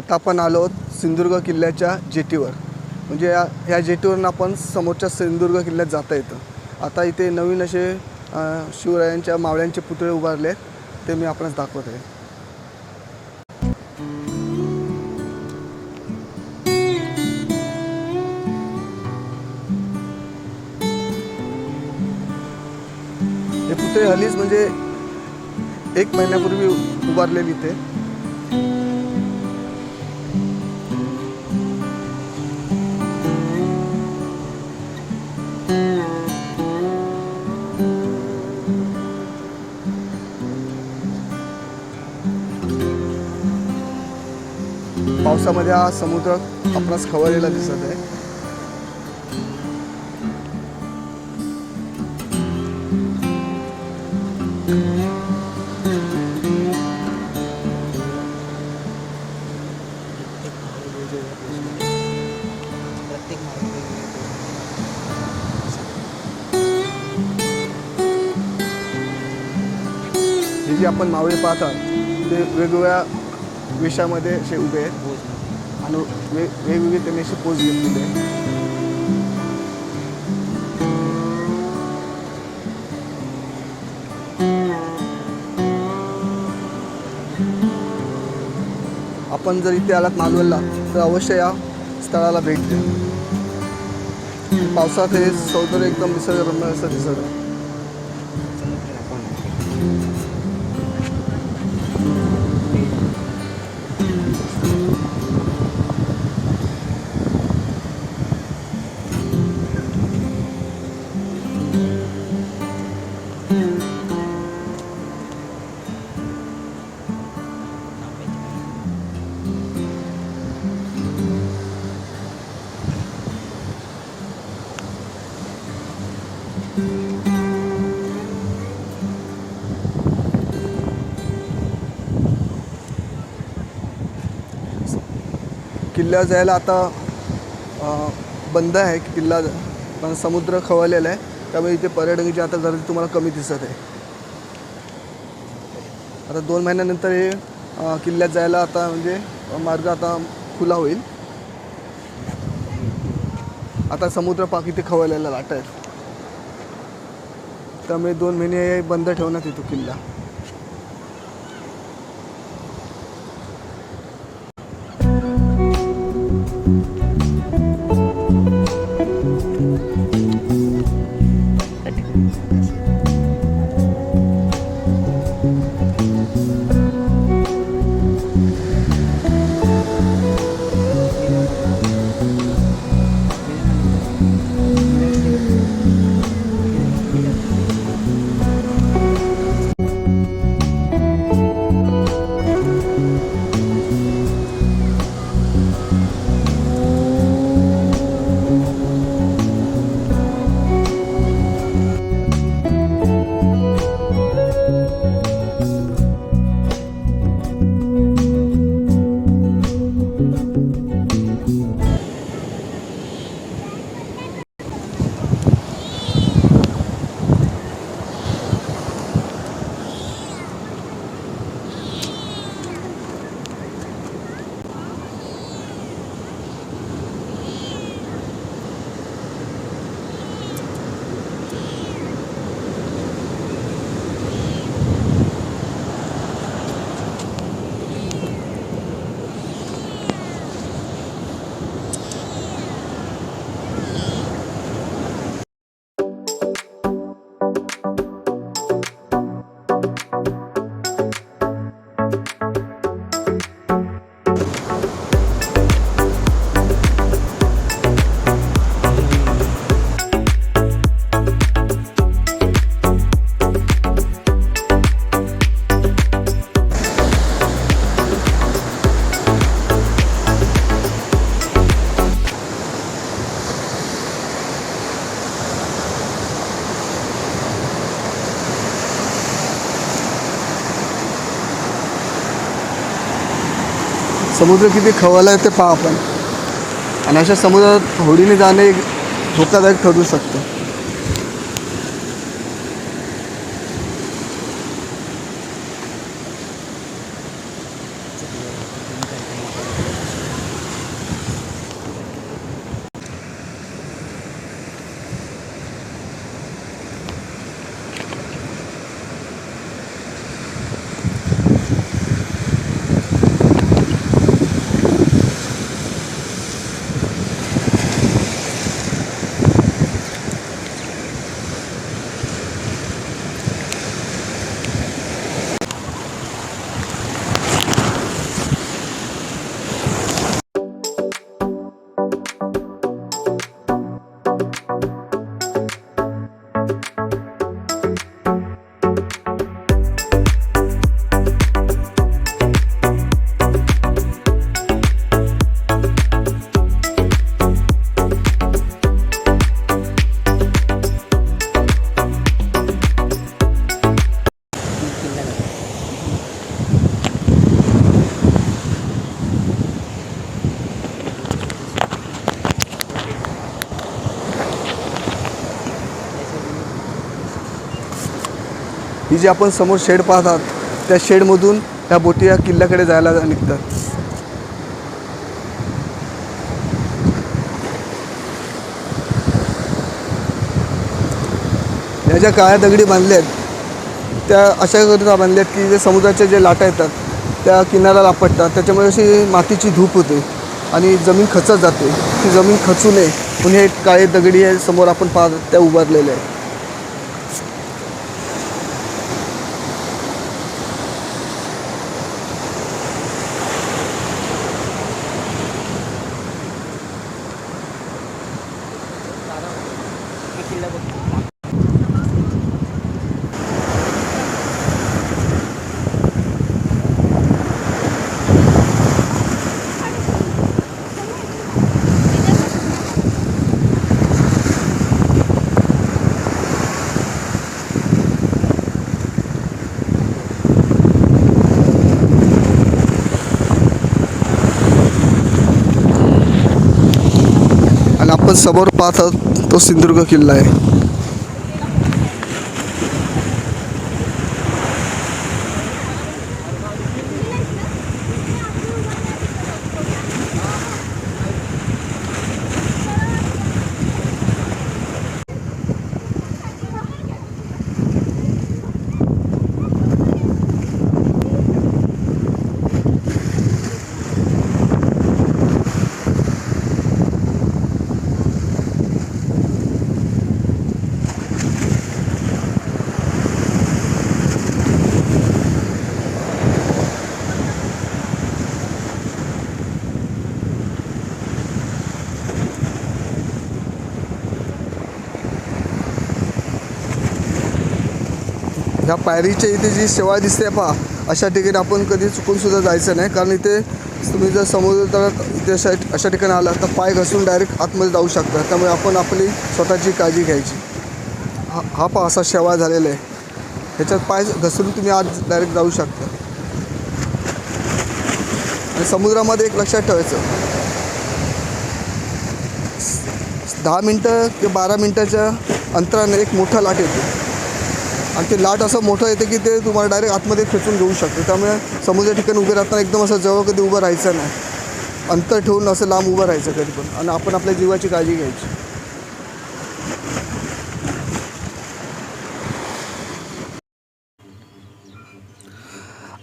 आता आपण आलो आहोत सिंधुदुर्ग किल्ल्याच्या जेटीवर. म्हणजे या जेटीवरून आपण समोरच्या सिंधुदुर्ग किल्ल्यात जाता येतं. आता इथे नवीन असे शिवरायांच्या मावळ्यांचे पुतळे उभारले आहेत, ते मी आपणास दाखवत आहे. हे पुतळे हल्लीच म्हणजे 1 महिन्यापूर्वी उभारलेले इथे. पावसामध्ये हा समुद्र आपणास खवळलेला दिसत आहे. हे जे आपण मावळे पाहतात ते वेगवेगळ्या वेशामध्ये असे उभे आहेत आणि वेगवेगळे त्यांनी असे पोज घेतलेले आहेत. आपण जर इथे आलात मालवणला तर अवश्य या स्थळाला भेट द्या. पावसात हे सौंदर्य एकदम निसर्गरम्य असं दिसत आहे. किल्ल्यावर जायला आता बंद आहे किल्ला, पण समुद्र खवळलेला आहे, त्यामुळे इथे पर्यटकांची आता गर्दी तुम्हाला कमी दिसत आहे. आता 2 महिन्यानंतर हे किल्ल्यात जायला आता म्हणजे मार्ग आता खुला होईल. आता समुद्र पाक इथे खवळलेला लाट आहे, त्यामुळे 2 महिने बंद ठेवण्यात येतो किल्ला. समुद्र किती खवळला आहे ते पहा आपण. आणि अशा समुद्रात होडीने जाणे धोकादायक ठरू शकतं. ही जी आपण समोर शेड पाहत आहात त्या शेडमधून ह्या बोटी या किल्ल्याकडे जायला निघतात. या ज्या काळ्या दगडी बांधल्या आहेत त्या अशा करिता बांधल्या आहेत की जे समुद्राच्या जे लाटा येतात त्या किनाऱ्याला आपटतात, त्याच्यामुळे अशी मातीची धूप होते आणि जमीन खचत जाते. ती जमीन खचू नये म्हणून हे काळे दगडी आहे समोर आपण पाहत त्या उभारलेल्या आहेत. आणि आपण समोर पाहत आहोत तो सिंधुदुर्ग किल्ला आहे. ह्या पायरीच्या इथे जी शेवाळ दिसते पहा, अशा ठिकाणी आपण कधी चुकून सुद्धा जायचं नाही, कारण इथे तुम्ही जर समुद्र तळात इथे अशा ठिकाणी आला तर पाय घसरून डायरेक्ट आतमध्ये जाऊ शकता. त्यामुळे आपण आपली स्वतःची काळजी घ्यायची. हा पहा असा शेवाळ झालेला आहे, ह्याच्यात पाय घसरून तुम्ही आत डायरेक्ट जाऊ शकता. आणि समुद्रामध्ये एक लक्षात ठेवायचं, 10 मिनटं किंवा 12 मिनटाच्या अंतराने एक मोठा लाट येतो आणि ते लाट असं मोठं येतं की ते तुम्हाला डायरेक्ट आतमध्ये खेचून घेऊ शकतं. त्यामुळे समुद्र ठिकाणी उभे राहताना एकदम असं जवळ कधी उभं राहायचं नाही, अंतर ठेवून असं लांब उभं राहायचं कधी पण, आणि आपण आपल्या जीवाची काळजी घ्यायची.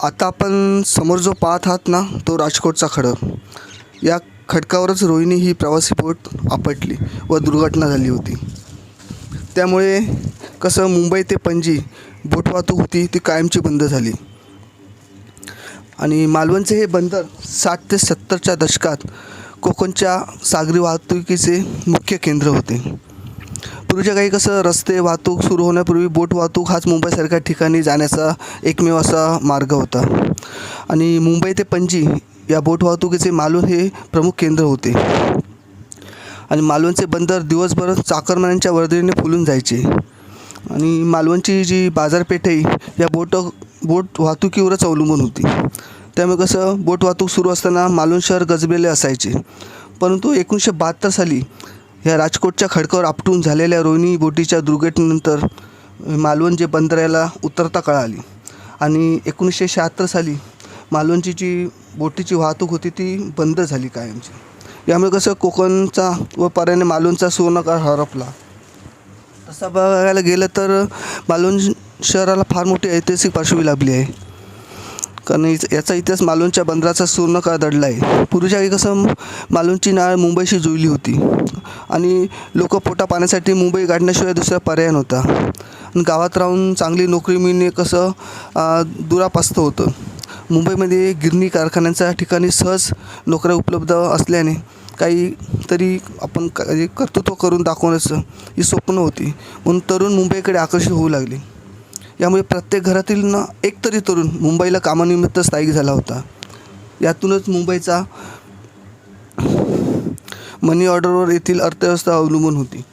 आता आपण समोर जो पाहत आहात ना तो राजकोटचा खडक. या खडकावरच रोहिणी ही प्रवासी बोट आपटली व दुर्घटना झाली होती. त्यामुळे कसं मुंबई ते पणजी बोट वाहतूक होती ती कायमची बंद झाली. आणि मालवणचे हे बंदर 60 ते 70च्या दशकात कोकणच्या सागरी वाहतुकीचे मुख्य केंद्र होते. पूर्वीच्या काही कसं रस्ते वाहतूक सुरू होण्यापूर्वी बोट वाहतूक हाच मुंबईसारख्या ठिकाणी जाण्याचा एकमेव असा मार्ग होता. आणि मुंबई ते पणजी या बोट वाहतुकीचे मालवण हे प्रमुख केंद्र होते. आणि मालवणचे बंदर दिवसभर चाकरमान्यांच्या वर्दळीने फुलून जायचे. आणि मालवणची जी बाजारपेठ आहे या बोट वाहतुकीवरच अवलंबून होती. त्यामुळे कसं बोट वाहतूक सुरू असताना मालवण शहर गजबजलेले असायचे. परंतु 1972 साली ह्या राजकोटच्या खडकावर आपटून झालेल्या रोहिणी बोटीच्या दुर्घटनेनंतर मालवण जे बंदराला उतरता काळ आली. आणि 1976 साली मालवणची जी बोटीची वाहतूक होती ती बंद झाली कायमची. यामुळे कसं कोकणचा व पर्यायाने मालवणचा सुवर्णकाळ हरपला. तसं बघायला गेलं तर मालवण शहराला फार मोठी ऐतिहासिक पार्श्वभूमी लाभली आहे, कारण याचा इतिहास मालवणच्या बंदराचा सुवर्णकाळ दडला आहे. पूर्वीच्या वेळी कसं मालवणची नाळ मुंबईशी जुळली होती आणि लोक पोटा पाण्यासाठी मुंबई गाठण्याशिवाय दुसरा पर्याय नव्हता. आणि गावात राहून चांगली नोकरी मिळणे कसं दुरापास्त होतं. मुंबईमध्ये गिरणी कारखान्यांच्या ठिकाणी सहज नोकऱ्या उपलब्ध असल्याने काहीतरी आपण कर्तृत्व करून दाखवण्याचं ही स्वप्न होती, म्हणून तरुण मुंबईकडे आकर्षित होऊ लागले. यामुळे प्रत्येक घरातील ना एकतरी तरुण मुंबईला कामानिमित्त स्थायिक झाला होता. यातूनच मुंबईचा मनी ऑर्डरवर येथील अर्थव्यवस्था अवलंबून होती.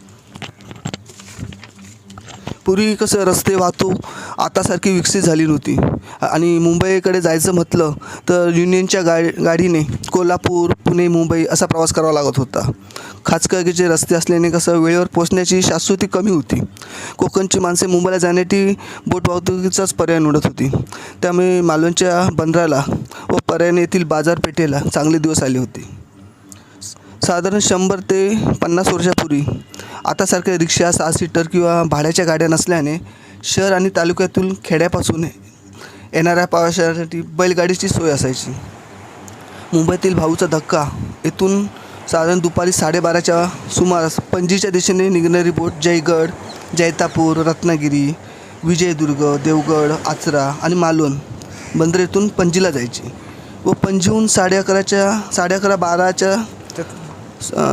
पूर्वी कसं रस्ते वाहतूक आतासारखी विकसित झाली नव्हती आणि मुंबईकडे जायचं म्हटलं तर युनियनच्या गाडीने कोल्हापूर पुणे मुंबई असा प्रवास करावा लागत होता. खाचखळगेचे रस्ते असल्याने कसं वेळेवर पोहोचण्याची शाश्वती कमी होती. कोकणची माणसे मुंबईला जाण्यासाठी बोट वाहतुकीचाच पर्याय निवडत होती. त्यामुळे मालवणच्या बंदराला व पर्यायाने येथील बाजारपेठेला चांगले दिवस आले होते. साधारण 100 ते 50 वर्षापूर्वी आतासारख्या रिक्षा 6 सीटर किंवा भाड्याच्या गाड्या नसल्याने शहर आणि तालुक्यातून खेड्यापासून येणाऱ्या प्रवाशांसाठी बैलगाडीची सोय असायची. मुंबईतील भाऊचा धक्का येथून साधारण दुपारी 12:30च्या सुमारास पणजीच्या दिशेने निघणारी बोट जयगड, जैतापूर, रत्नागिरी, विजयदुर्ग, देवगड, आचरा आणि मालवण बंदर येथून पणजीला जायची व पणजीहून 11:30-12च्या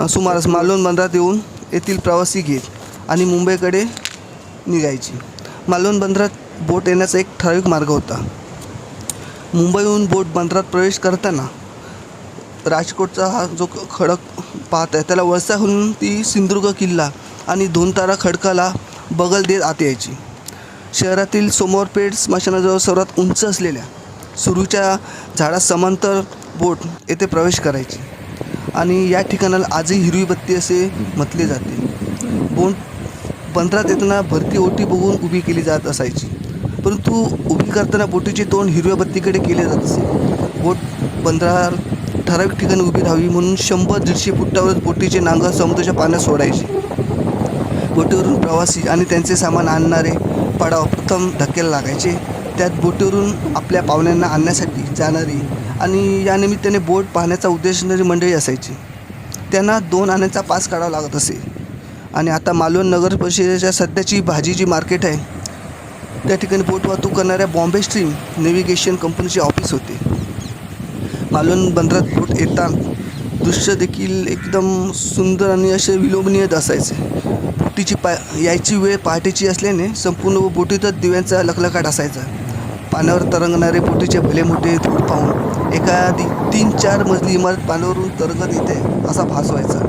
सुमारास मालवण बंदरात येऊन येथील प्रवासी घेत आणि मुंबईकडे निघायची. मालवण बंदरात बोट येण्याचा एक ठराविक मार्ग होता. मुंबईहून बोट बंदरात प्रवेश करताना राजकोटचा हा जो खडक पाहत आहे त्याला वळसा ती सिंधुदुर्ग किल्ला आणि धोनतारा खडकाला बगल देत आत यायची. शहरातील सोमवारपेठ स्मशानाजवळ सर्वात उंच असलेल्या सुरूच्या झाडात समांतर बोट येथे प्रवेश करायची आणि या ठिकाणाला आजही हिरवी बत्ती असे म्हटले जाते. बोट बंदरात येताना भरती ओटी बघून उभी केली जात असायची, परंतु उभी करताना बोटीचे तोंड हिरव्या बत्तीकडे केले जात असे. बोट बंदरात ठराविक ठिकाणी उभी राहावी म्हणून 100-150 फुटावरच बोटीचे नांगर समुद्राच्या पाण्यात सोडायचे. बोटीवरून प्रवासी आणि त्यांचे सामान आणणारे पडाव प्रथम धक्क्याला लागायचे. त्यात बोटीवरून आपल्या पाहुण्यांना आणण्यासाठी जाणारी आणि या निमित्ताने बोट पाहण्याचा उद्देश असणारी मंडळी असायची. त्यांना 2 आण्यांचा पास काढावा लागत असे. आणि आता मालवण नगर परिषदेच्या सध्याची भाजी मार्केट आहे त्या ठिकाणी बोट वाहतूक करणाऱ्या बॉम्बे स्ट्रीम नेव्हिगेशन कंपनीचे ऑफिस होते. मालवण बंदरात बोट येताना दृश्य देखील एकदम सुंदर आणि असे विलोभनीय असायचे. बोटीची यायची वेळ पहाटेची असल्याने संपूर्ण बोटीतच दिव्यांचा लखलखाट असायचा. पाण्यावर तरंगणारे बोटीचे भले मोठे धूळ पाहून एखादी 3-4 मजली इमारत पाण्यावरून तरंगत येते असा भास व्हायचा.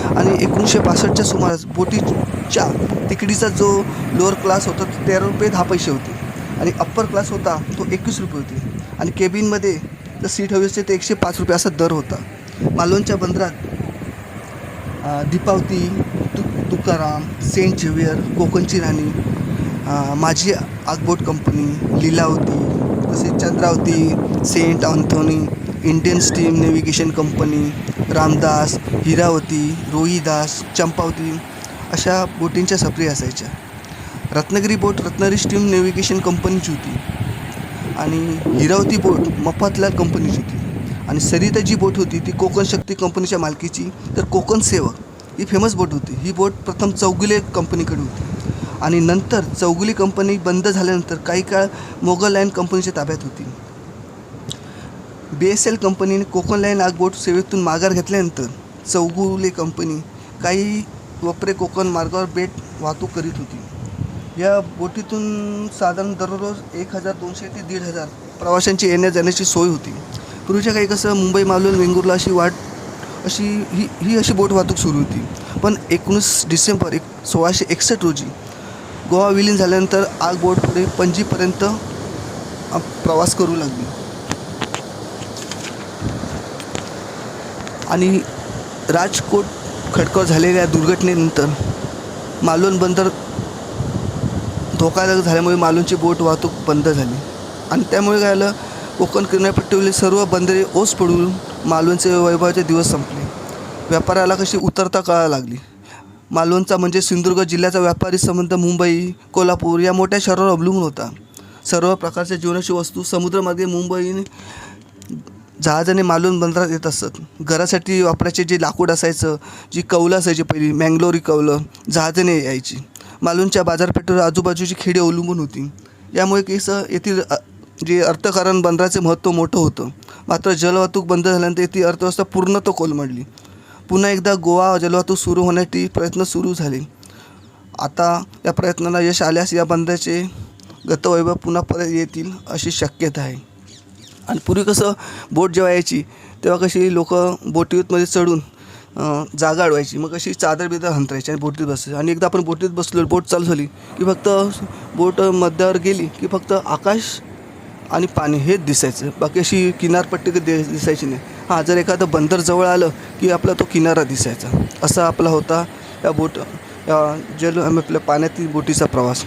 आणि 1965च्या सुमारास बोटीच्या तिकडीचा जो लोअर क्लास होता तो 13 रुपये 10 पैसे होते आणि अप्पर क्लास होता तो 21 रुपये होते आणि केबिनमध्ये जर सीट हवी असते ते 105 रुपये असा दर होता. मालवणच्या बंदरात दीपावती, तुकाराम, सेंट झेवियर, कोकणची राणी, माझी आगबोट कंपनी, लीलावती, तसेच Chandravati, Saint Anthony, Indian steam navigation company, Ramdas, Hiravati, Rohidas, Champavati अशा बोटींच्या सफरी असायच्या. Ratnagiri boat Ratnagiri steam navigation कंपनीची होती आणि हिरावती बोट मफतलाल कंपनीची होती आणि सरिता जी बोट होती ती कोकण शक्ती कंपनीच्या मालकीची. तर कोकण सेवक ही फेमस बोट होती. ही बोट प्रथम चौगुले कंपनीकडे होती आणि नंतर चौगुले कंपनी बंद झाल्यानंतर काही काळ मोगल लाईन कंपनीच्या ताब्यात होती. BSL कंपनीने कोकण लाईन आगबोट सेवेतून माघार घेतल्यानंतर चौगुले कंपनी काही वपरे कोकण मार्गावर बेट वाहतूक करीत होती. या बोटीतून साधारण दररोज 1200 ते 1500 प्रवाशांची येण्या जाण्याची सोय होती. पूर्वीच्या काही कसं मुंबई मालवण वेंगुर्ला अशी बोट वाहतूक सुरू होती. पण 19 डिसेंबर 1661 रोजी गोवा विलीन झाल्यानंतर आगबोट पुढे पणजीपर्यंत प्रवास करू लागली आणि राजकोट खडकावर झालेल्या दुर्घटनेनंतर मालवण बंदर धोकादायक झाल्यामुळे मालवणची बोट वाहतूक बंद झाली आणि त्यामुळे काय झालं, कोकण किनारपट्टीवरील सर्व बंदरे ओस पडून मालवणचे वैभवाचे दिवस संपले. व्यापाराला कशी उतरता कळायला लागली. मालवणचा म्हणजे सिंधुदुर्ग जिल्ह्याचा व्यापारी संबंध मुंबई, कोल्हापूर या मोठ्या शहरावर अवलंबून होता. सर्व प्रकारच्या जीवनाची वस्तू समुद्रमार्गे मुंबईने जहाजाने मालवण बंदरात येत असत. घरासाठी वापरायचे जे लाकूड असायचं, जी कौलं असायची पहिली मँगलोरी कौलं जहाजाने यायची. मालवणच्या बाजारपेठेवर आजूबाजूची खेडी अवलंबून होती. यामुळे कसं येथील जे अर्थकारण बंदराचे महत्त्व मोठं होतं. मात्र जलवाहतूक बंद झाल्यानंतर येथील अर्थव्यवस्था पूर्णतः कोलमडली. पुन्हा एकदा गोवा जलवाहतूक सुरू होण्यासाठी प्रयत्न सुरू झाले. आता या प्रयत्नांना यश आल्यास या बंदराचे गतवैभव पुन्हा परत येतील अशी शक्यता आहे. आणि पूर्वी कसं बोट जेव्हा यायची तेव्हा कशी लोक बोटीमध्ये चढून जागा अडवायची, मग अशी चादर बिदर अंतरायची आणि बोटीत बसायची. आणि एकदा आपण बोटीत बसलो, बोट चालू झाली की फक्त बोट मध्यावर गेली की फक्त आकाश आणि पाणी हेच दिसायचं, बाकी अशी किनारपट्टी दिसायची नाही. हां, जर एखादं बंदर जवळ आलं की आपला तो किनारा दिसायचा. असा आपला होता या आपल्या पाण्यातील बोटीचा प्रवास.